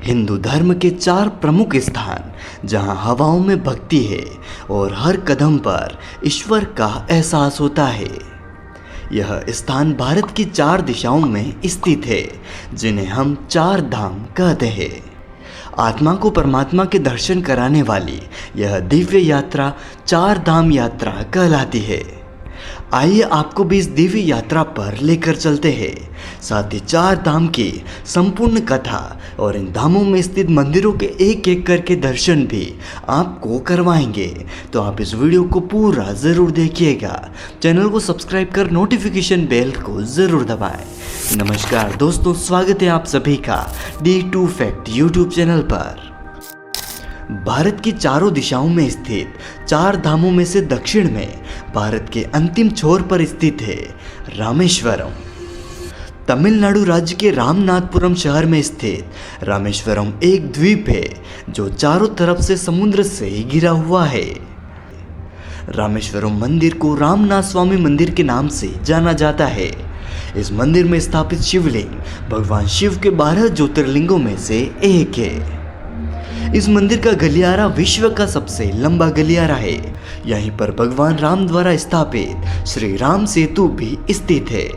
हिंदू धर्म के 4 प्रमुख स्थान जहां हवाओं में भक्ति है और हर कदम पर ईश्वर का एहसास होता है। यह स्थान भारत की 4 दिशाओं में स्थित है, जिन्हें हम 4 धाम कहते हैं। आत्मा को परमात्मा के दर्शन कराने वाली यह दिव्य यात्रा 4 धाम यात्रा कहलाती है। आइए आपको भी इस दिव्य यात्रा पर लेकर चलते हैं, साथ ही 4 धाम की संपूर्ण कथा और इन धामों में स्थित मंदिरों के एक एक करके दर्शन भी आपको करवाएंगे। तो आप इस वीडियो को पूरा ज़रूर देखिएगा। चैनल को सब्सक्राइब कर नोटिफिकेशन बेल को ज़रूर दबाएं। नमस्कार दोस्तों, स्वागत है आप सभी का D2 फैक्ट यूट्यूब चैनल पर। भारत की चारों दिशाओं में स्थित 4 धामों में से दक्षिण में भारत के अंतिम छोर पर स्थित है रामेश्वरम। तमिलनाडु राज्य के रामनाथपुरम शहर में स्थित रामेश्वरम एक द्वीप है जो चारों तरफ से समुद्र से घिरा हुआ है। रामेश्वरम मंदिर को रामनाथ स्वामी मंदिर के नाम से जाना जाता है। इस मंदिर में स्थापित शिवलिंग भगवान शिव के 12 ज्योतिर्लिंगों में से एक है। इस मंदिर का गलियारा विश्व का सबसे लंबा गलियारा है। यहीं पर भगवान राम द्वारा स्थापित श्री राम सेतु भी स्थित है।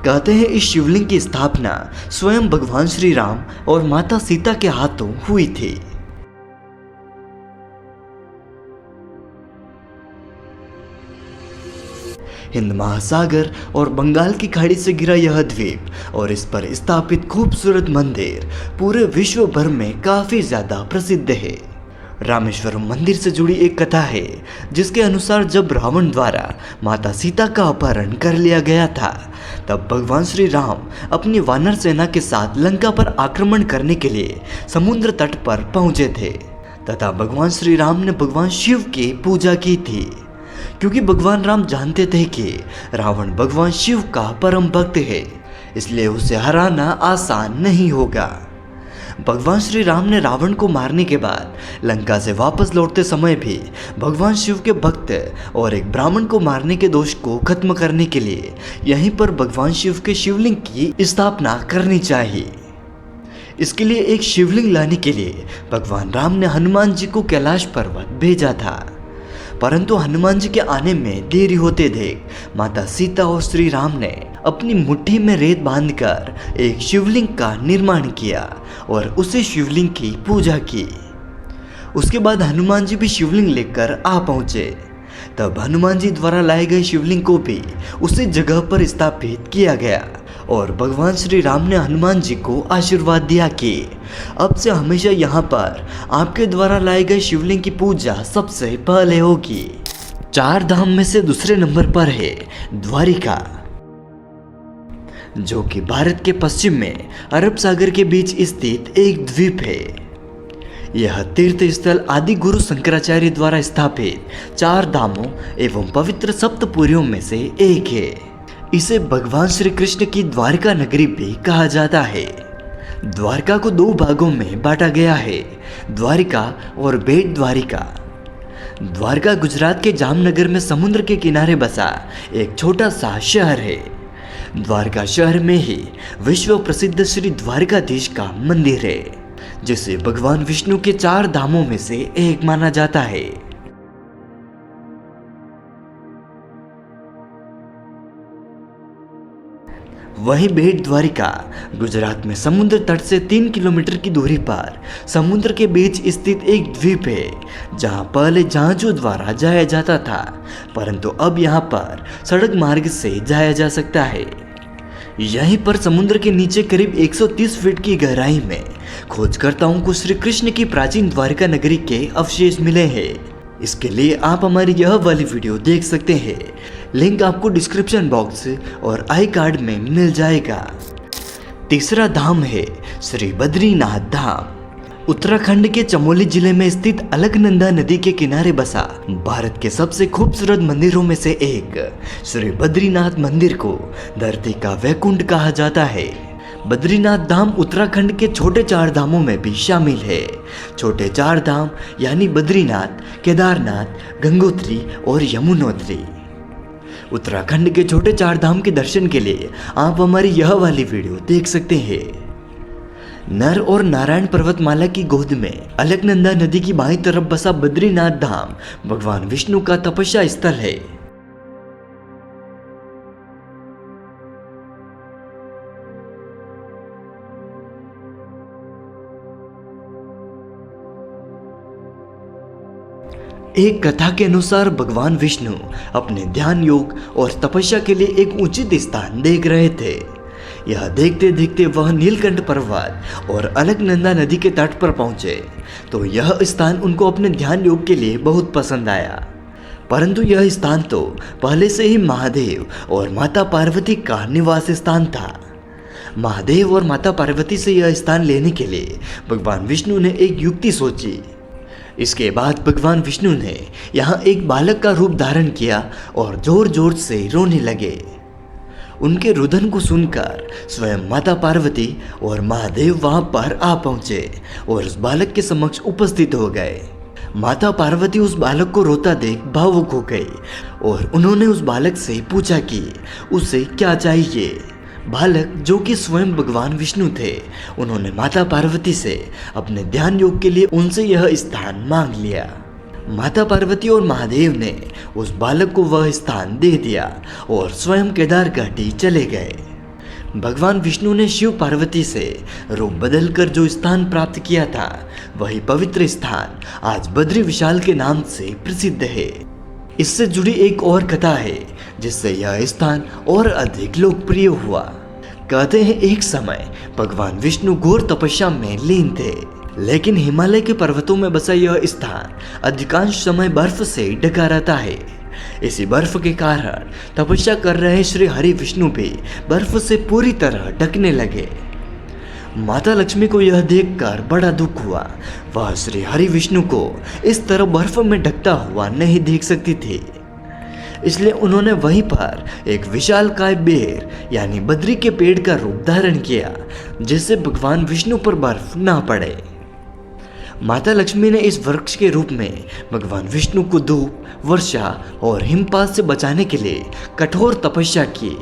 कहते हैं इस शिवलिंग की स्थापना स्वयं भगवान श्री राम और माता सीता के हाथों हुई थी। हिंद महासागर और बंगाल की खाड़ी से घिरा यह द्वीप और इस पर स्थापित खूबसूरत मंदिर पूरे विश्व भर में काफी ज्यादा प्रसिद्ध है। रामेश्वरम मंदिर से जुड़ी एक कथा है, जिसके अनुसार जब रावण द्वारा माता सीता का अपहरण कर लिया गया था, तब भगवान श्री राम अपनी वानर सेना के साथ लंका पर आक्रमण करने के लिए समुद्र तट पर पहुंचे थे तथा भगवान श्री राम ने भगवान शिव की पूजा की थी, क्योंकि भगवान राम जानते थे कि रावण भगवान शिव का परम भक्त है, इसलिए उसे हराना आसान नहीं होगा। भगवान श्री राम ने रावण को मारने के बाद लंका से वापस लौटते समय भी भगवान शिव के भक्त और एक ब्राह्मण को मारने के दोष को खत्म करने के लिए यहीं पर भगवान शिव के शिवलिंग की स्थापना करनी चाहिए। इसके लिए एक शिवलिंग लाने के लिए भगवान राम ने हनुमान जी को कैलाश पर्वत भेजा था, परंतु हनुमान जी के आने में देरी होते देख माता सीता और श्री राम ने अपनी मुट्ठी में रेत बांधकर एक शिवलिंग का निर्माण किया और उसी शिवलिंग की पूजा की। उसके बाद हनुमान जी भी शिवलिंग लेकर आ पहुंचे। तब हनुमान जी द्वारा लाए गए शिवलिंग को भी उसी जगह पर स्थापित किया गया और भगवान श्री राम ने हनुमान जी को आशीर्वाद दिया कि अब से हमेशा यहाँ पर आपके द्वारा लाए गए शिवलिंग की पूजा सबसे पहले होगी। 4 धाम में से दूसरे नंबर पर है द्वारिका, जो कि भारत के पश्चिम में अरब सागर के बीच स्थित एक द्वीप है। यह तीर्थ स्थल आदि गुरु शंकराचार्य द्वारा स्थापित 4 धामों एवं पवित्र सप्तपुरियों में से एक है। इसे भगवान श्री कृष्ण की द्वारका नगरी भी कहा जाता है। द्वारका को 2 भागों में बांटा गया है, द्वारिका और बेट द्वारिका। द्वारका गुजरात के जामनगर में समुद्र के किनारे बसा एक छोटा सा शहर है। द्वारका शहर में ही विश्व प्रसिद्ध श्री द्वारकाधीश का मंदिर है, जिसे भगवान विष्णु के 4 धामों में से एक माना जाता है। वहीं बेट द्वारिका गुजरात में समुद्र तट से 3 किलोमीटर की दूरी पर समुद्र के बीच स्थित एक द्वीप है, जहां पहले जहाजों द्वारा जाया जाता था, परंतु अब यहां पर सड़क मार्ग से जाया जा सकता है। यहीं पर समुद्र के नीचे करीब 130 फीट की गहराई में खोजकर्ताओं को श्री कृष्ण की प्राचीन द्वारका नगरी के अवशेष मिले हैं। इसके लिए आप हमारी यह वाली वीडियो देख सकते हैं, लिंक आपको डिस्क्रिप्शन बॉक्स और आई कार्ड में मिल जाएगा। तीसरा धाम है श्री बद्रीनाथ धाम। उत्तराखंड के चमोली जिले में स्थित अलकनंदा नदी के किनारे बसा भारत के सबसे खूबसूरत मंदिरों में से एक श्री बद्रीनाथ मंदिर को धरती का वैकुंठ कहा जाता है। बद्रीनाथ धाम उत्तराखंड के छोटे 4 धामों में भी शामिल है। छोटे 4 धाम यानी बद्रीनाथ, केदारनाथ, गंगोत्री और यमुनोत्री। उत्तराखंड के छोटे 4 धाम के दर्शन के लिए आप हमारी यह वाली वीडियो देख सकते हैं। नर और नारायण पर्वतमाला की गोद में अलकनंदा नदी की बाईं तरफ बसा बद्रीनाथ धाम भगवान विष्णु का तपस्या स्थल है। एक कथा के अनुसार भगवान विष्णु अपने ध्यान योग और तपस्या के लिए एक उचित स्थान देख रहे थे। यह देखते देखते वह नीलकंठ पर्वत और अलकनंदा नदी के तट पर पहुंचे तो यह स्थान उनको अपने ध्यान योग के लिए बहुत पसंद आया। परंतु यह स्थान तो पहले से ही महादेव और माता पार्वती का निवास स्थान था। महादेव और माता पार्वती से यह स्थान लेने के लिए भगवान विष्णु ने एक युक्ति सोची। इसके बाद भगवान विष्णु ने यहाँ एक बालक का रूप धारण किया और जोर जोर से रोने लगे। उनके रुदन को सुनकर स्वयं माता पार्वती और महादेव वहां पर आ पहुंचे और उस बालक के समक्ष उपस्थित हो गए। माता पार्वती उस बालक को रोता देख भावुक हो गई और उन्होंने उस बालक से पूछा कि उसे क्या चाहिए। बालक, जो कि स्वयं भगवान विष्णु थे, उन्होंने माता पार्वती से अपने ध्यान योग के लिए उनसे यह स्थान मांग लिया। माता पार्वती और महादेव ने उस बालक को वह स्थान दे दिया और स्वयं केदार घाटी चले गए। भगवान विष्णु ने शिव पार्वती से रूप बदलकर जो स्थान प्राप्त किया था वही पवित्र स्थान आज बद्री विशाल के नाम से प्रसिद्ध है। इससे जुड़ी एक और कथा है जिससे यह स्थान और अधिक लोकप्रिय हुआ। कहते हैं एक समय भगवान विष्णु घोर तपस्या में लीन थे, लेकिन हिमालय के पर्वतों में बसा यह स्थान अधिकांश समय बर्फ से ढका रहता है। इसी बर्फ के कारण तपस्या कर रहे श्री हरि विष्णु भी बर्फ से पूरी तरह ढकने लगे। माता लक्ष्मी को यह देखकर बड़ा दुख हुआ। वह श्री हरि विष्णु को इस तरह बर्फ में ढकता हुआ नहीं देख सकती थी, इसलिए उन्होंने वहीं पर एक विशालकाय बेर यानी बद्री के पेड़ का रूप धारण किया जिससे भगवान विष्णु पर बर्फ ना पड़े। माता लक्ष्मी ने इस वृक्ष के रूप में भगवान विष्णु को धूप, वर्षा और हिमपात से बचाने के लिए कठोर तपस्या की,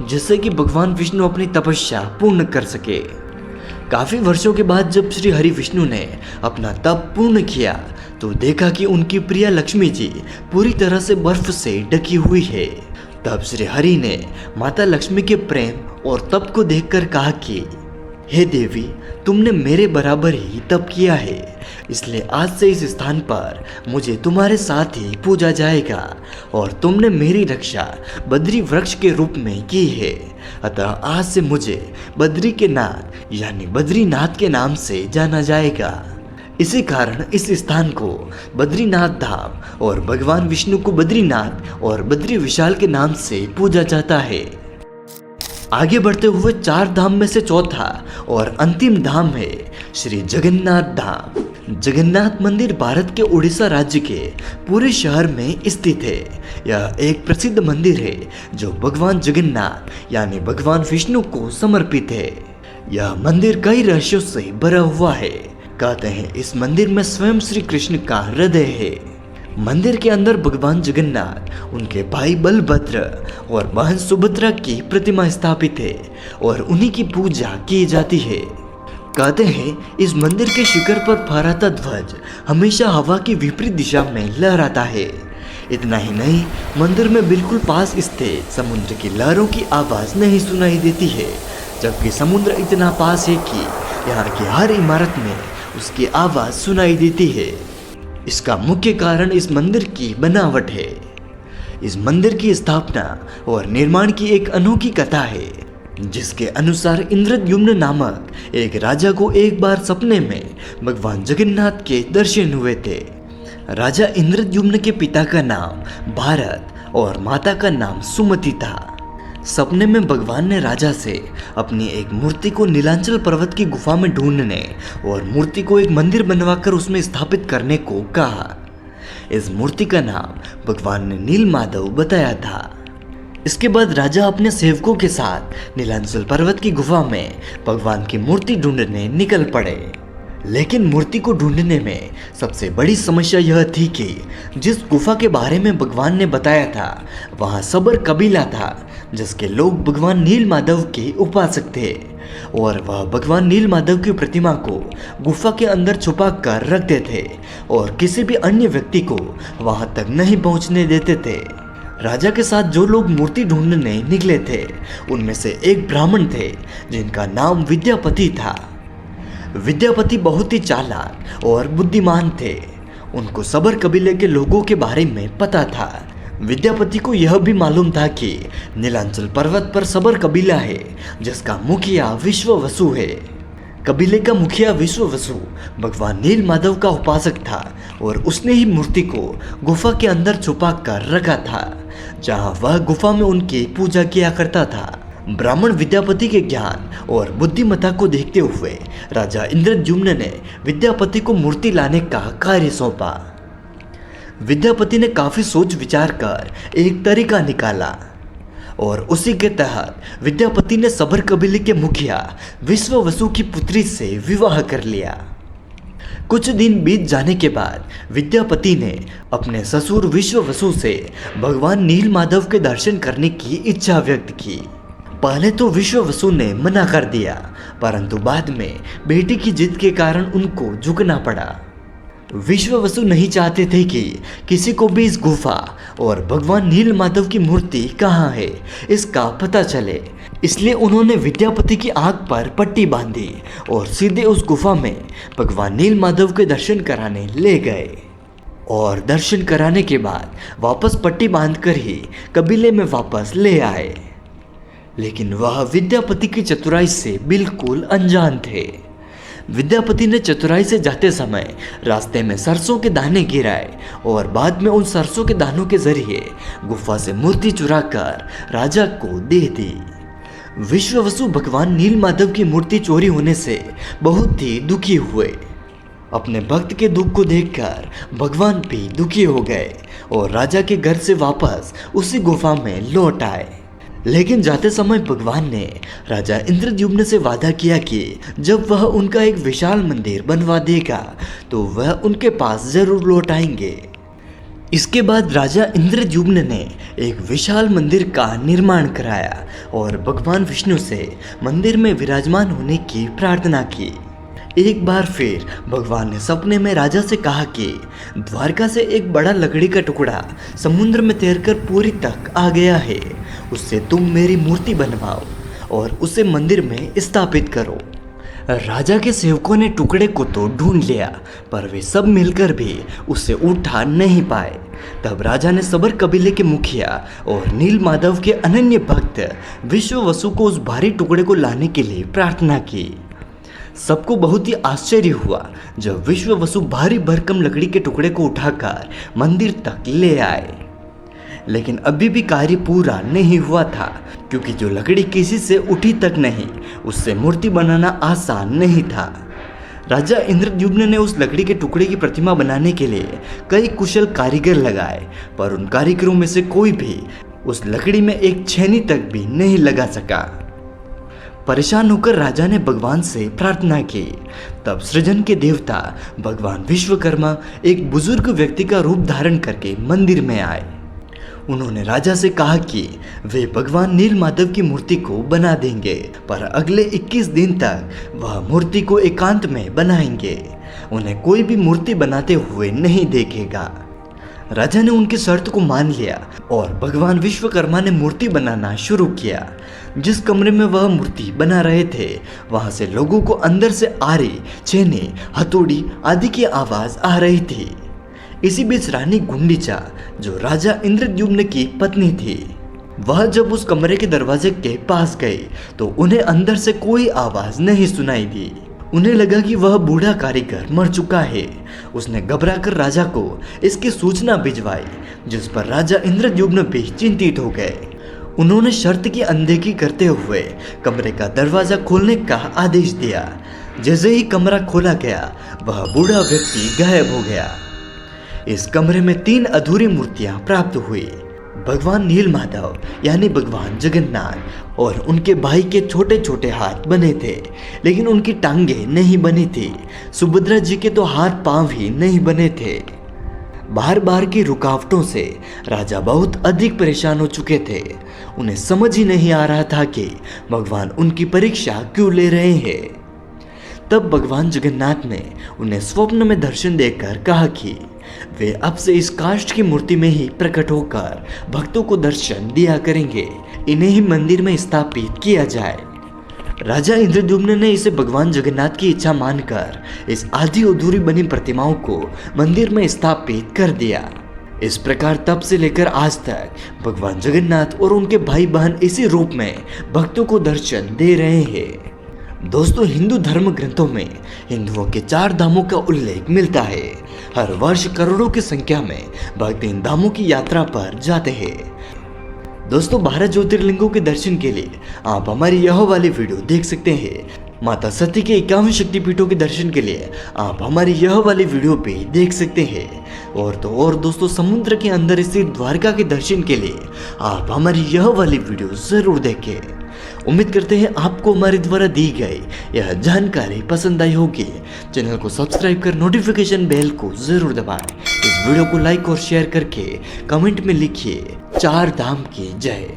जिससे कि भगवान विष्णु अपनी तपस्या पूर्ण कर सके। काफी वर्षों के बाद जब श्री हरि विष्णु ने अपना तप पूर्ण किया तो देखा कि उनकी प्रिय लक्ष्मी जी पूरी तरह से बर्फ से ढकी हुई है। तब श्री हरि ने माता लक्ष्मी के प्रेम और तप को देखकर कहा कि हे देवी, तुमने मेरे बराबर ही तप किया है, इसलिए आज से इस स्थान पर मुझे तुम्हारे साथ ही पूजा जाएगा और तुमने मेरी रक्षा बद्री वृक्ष के रूप में की है। अतः आज से मुझे बद्री के नाथ यानी बद्रीनाथ के नाम से जाना जाएगा। इसी कारण इस स्थान को बद्रीनाथ धाम और भगवान विष्णु को बद्रीनाथ और बद्री विशाल के नाम से पूजा जाता है। आगे बढ़ते हुए 4 धाम में से चौथा और अंतिम धाम है श्री जगन्नाथ धाम। जगन्नाथ मंदिर भारत के उड़ीसा राज्य के पूरे शहर में स्थित है। यह एक प्रसिद्ध मंदिर है जो भगवान जगन्नाथ यानी भगवान विष्णु को समर्पित है। यह मंदिर कई रहस्यों से भरा हुआ है। कहते हैं इस मंदिर में स्वयं श्री कृष्ण का हृदय है। मंदिर के अंदर भगवान जगन्नाथ, उनके भाई बलभद्र और बहन सुभद्रा की प्रतिमा स्थापित है और उन्हीं की पूजा की जाती है। कहते हैं इस मंदिर के शिखर पर फहराता ध्वज हमेशा हवा की विपरीत दिशा में लहराता है। इतना ही नहीं, मंदिर में बिल्कुल पास स्थित समुद्र की लहरों की आवाज नहीं सुनाई देती है, जबकि समुद्र इतना पास है कि यहाँ की हर इमारत में उसकी आवाज सुनाई देती है। इसका मुख्य कारण इस मंदिर की बनावट है। इस मंदिर की स्थापना और निर्माण की एक अनोखी कथा है, जिसके अनुसार इंद्रद्युम्न नामक एक राजा को एक बार सपने में भगवान जगन्नाथ के दर्शन हुए थे। राजा इंद्रद्युम्न के पिता का नाम भारत और माता का नाम सुमति था। सपने में भगवान ने राजा से अपनी एक मूर्ति को नीलांचल पर्वत की गुफा में ढूंढने और मूर्ति को एक मंदिर बनवाकर उसमें स्थापित करने को कहा। इस मूर्ति का नाम भगवान ने नील माधव बताया था। इसके बाद राजा अपने सेवकों के साथ नीलांचल पर्वत की गुफा में भगवान की मूर्ति ढूंढने निकल पड़े। लेकिन मूर्ति को ढूंढने में सबसे बड़ी समस्या यह थी कि जिस गुफा के बारे में भगवान ने बताया था वहाँ सबर कबीला था, जिसके लोग भगवान नील माधव के उपासक थे। और वह भगवान नीलमाधव की प्रतिमा को गुफा के अंदर छुपा कर रखते थे और किसी भी अन्य व्यक्ति को वहां तक नहीं पहुंचने देते थे। राजा के साथ जो लोग मूर्ति ढूंढने निकले थे उनमें से एक ब्राह्मण थे जिनका नाम विद्यापति था। विद्यापति बहुत ही चालाक और बुद्धिमान थे। उनको सबर कबीले के लोगों के बारे में पता था। विद्यापति को यह भी मालूम था कि नीलांचल पर्वत पर सबर कबीला है जिसका मुखिया विश्ववसु है। कबीले का मुखिया विश्ववसु भगवान नीलमाधव का उपासक था और उसने ही मूर्ति को गुफा के अंदर छुपा कर रखा था, जहां वह गुफा में उनकी पूजा किया करता था। ब्राह्मण विद्यापति के ज्ञान और बुद्धिमत्ता को देखते हुए राजा इंद्रद्युम्न ने विद्यापति को मूर्ति लाने का कार्य सौंपा। विद्यापति ने काफी सोच विचार कर एक तरीका निकाला और उसी के तहत विद्यापति ने सबर कबीले के मुखिया विश्ववसु की पुत्री से विवाह कर लिया। कुछ दिन बीत जाने के बाद विद्यापति ने अपने ससुर विश्ववसु से भगवान नीलमाधव के दर्शन करने की इच्छा व्यक्त की। पहले तो विश्ववसु ने मना कर दिया, परंतु बाद में बेटी की जिद के कारण उनको झुकना पड़ा। विश्ववसु नहीं चाहते थे कि किसी को भी इस गुफा और भगवान नीलमाधव की मूर्ति कहाँ है इसका पता चले, इसलिए उन्होंने विद्यापति की आंख पर पट्टी बांधी और सीधे उस गुफा में भगवान नीलमाधव के दर्शन कराने ले गए। और दर्शन कराने के बाद वापस पट्टी बांधकर ही कबीले में वापस ले आए। लेकिन वह विद्यापति की चतुराई से बिल्कुल अनजान थे। विद्यापति ने चतुराई से जाते समय रास्ते में सरसों के दाने गिराए और बाद में उन सरसों के दानों के जरिए गुफा से मूर्ति चुराकर राजा को दे दी। विश्ववसु भगवान नीलमाधव की मूर्ति चोरी होने से बहुत ही दुखी हुए। अपने भक्त के दुख को देखकर भगवान भी दुखी हो गए और राजा के घर से वापस उसी गुफा में लौट आए। लेकिन जाते समय भगवान ने राजा इंद्रद्युम्न से वादा किया कि जब वह उनका एक विशाल मंदिर बनवा देगा तो वह उनके पास जरूर लौट आएंगे। इसके बाद राजा इंद्रद्युम्न ने एक विशाल मंदिर का निर्माण कराया और भगवान विष्णु से मंदिर में विराजमान होने की प्रार्थना की। एक बार फिर भगवान ने सपने में राजा से कहा कि द्वारका से एक बड़ा लकड़ी का टुकड़ा समुद्र में तैरकर पूरी तक आ गया है, उससे तुम मेरी मूर्ति बनवाओ और उसे मंदिर में स्थापित करो। राजा के सेवकों ने टुकड़े को तो ढूंढ लिया, पर वे सब मिलकर भी उसे उठा नहीं पाए। तब राजा ने सबर कबीले के मुखिया और नीलमाधव के अनन्य भक्त विश्ववसु को उस भारी टुकड़े को लाने के लिए प्रार्थना की। सबको बहुत ही आश्चर्य हुआ जब विश्ववसु भारी भरकम लकड़ी के टुकड़े को उठाकर मंदिर तक ले आए। लेकिन अभी भी कार्य पूरा नहीं हुआ था, क्योंकि जो लकड़ी किसी से उठी तक नहीं, उससे मूर्ति बनाना आसान नहीं था। राजा इंद्रद्युम्न ने उस लकड़ी के टुकड़े की प्रतिमा बनाने के लिए कई कुशल कारीगर लगाए, पर उन कारीगरों में से कोई भी उस लकड़ी में एक छेनी तक भी नहीं लगा सका। परेशान होकर राजा ने भगवान से प्रार्थना की। तब सृजन के देवता भगवान विश्वकर्मा एक बुजुर्ग व्यक्ति का रूप धारण करके मंदिर में आए। उन्होंने राजा से कहा कि वे भगवान नीलमाधव की मूर्ति को बना देंगे, पर अगले 21 दिन तक वह मूर्ति को एकांत में बनाएंगे। उन्हें कोई भी मूर्ति बनाते हुए नहीं देखेगा। राजा ने उनकी शर्त को मान लिया और भगवान विश्वकर्मा ने मूर्ति बनाना शुरू किया। जिस कमरे में वह मूर्ति बना रहे थे, वहां से लोगों को अंदर से आरी, छेने, हथौड़ी आदि की आवाज आ रही थी। इसी बीच रानी गुंडीचा, जो राजा इंद्रद्युम्न की पत्नी थी, वह जब उस कमरे के दरवाजे के पास गई तो उन्हें अंदर से कोई आवाज नहीं सुनाई दी। उन्हें लगा कि वह बूढ़ा कारीगर मर चुका है। उसने घबराकर राजा को इसकी सूचना भिजवाई, जिस पर राजा इंद्रद्युम्न भी चिंतित हो गए। उन्होंने शर्त की अनदेखी करते हुए कमरे का दरवाजा खोलने का आदेश दिया। जैसे ही कमरा खोला गया, वह बूढ़ा व्यक्ति गायब हो गया। इस कमरे में 3 अधूरी मूर्तियां प्राप्त हुई। भगवान नीलमाधव यानी भगवान जगन्नाथ और उनके भाई के छोटे छोटे हाथ बने थे, लेकिन उनकी टांगें नहीं बनी थी। सुभद्रा जी के तो हाथ पांव ही नहीं बने थे। बार बार की रुकावटों से राजा बहुत अधिक परेशान हो चुके थे। उन्हें समझ ही नहीं आ रहा था कि भगवान उनकी परीक्षा क्यों ले रहे हैं। तब भगवान जगन्नाथ ने उन्हें स्वप्न में दर्शन देकर कहा कि वे अब से इस काष्ठ की मूर्ति में ही प्रकट होकर भक्तों को दर्शन दिया करेंगे। इन्हें ही मंदिर में स्थापित किया जाए। राजा इंद्रद्युम्न ने इसे भगवान जगन्नाथ की इच्छा मानकर इस आधी अधूरी बनी प्रतिमाओं को मंदिर में स्थापित कर दिया। इस प्रकार तब से लेकर आज तक भगवान जगन्नाथ और उनके भाई बहन इसी रूप में भक्तों को दर्शन दे रहे हैं। दोस्तों, हिंदू धर्म ग्रंथों में हिंदुओं के 4 धामों का उल्लेख मिलता है। हर वर्ष करोड़ों की संख्या में भक्त इन धामों की यात्रा पर जाते हैं। दोस्तों, 12 ज्योतिर्लिंगों के दर्शन के लिए आप हमारी यह वाली वीडियो देख सकते हैं। माता सती के 51 शक्तिपीठों के दर्शन के लिए आप हमारी यह वाली वीडियो भी देख सकते हैं। और तो और दोस्तों, समुद्र के अंदर स्थित द्वारका के दर्शन के लिए आप हमारी यह वाली वीडियो जरूर देखें। उम्मीद करते हैं आपको हमारे द्वारा दी गई यह जानकारी पसंद आई होगी। चैनल को सब्सक्राइब कर नोटिफिकेशन बेल को जरूर दबाएं। इस वीडियो को लाइक और शेयर करके कमेंट में लिखिए 4 धाम की जय।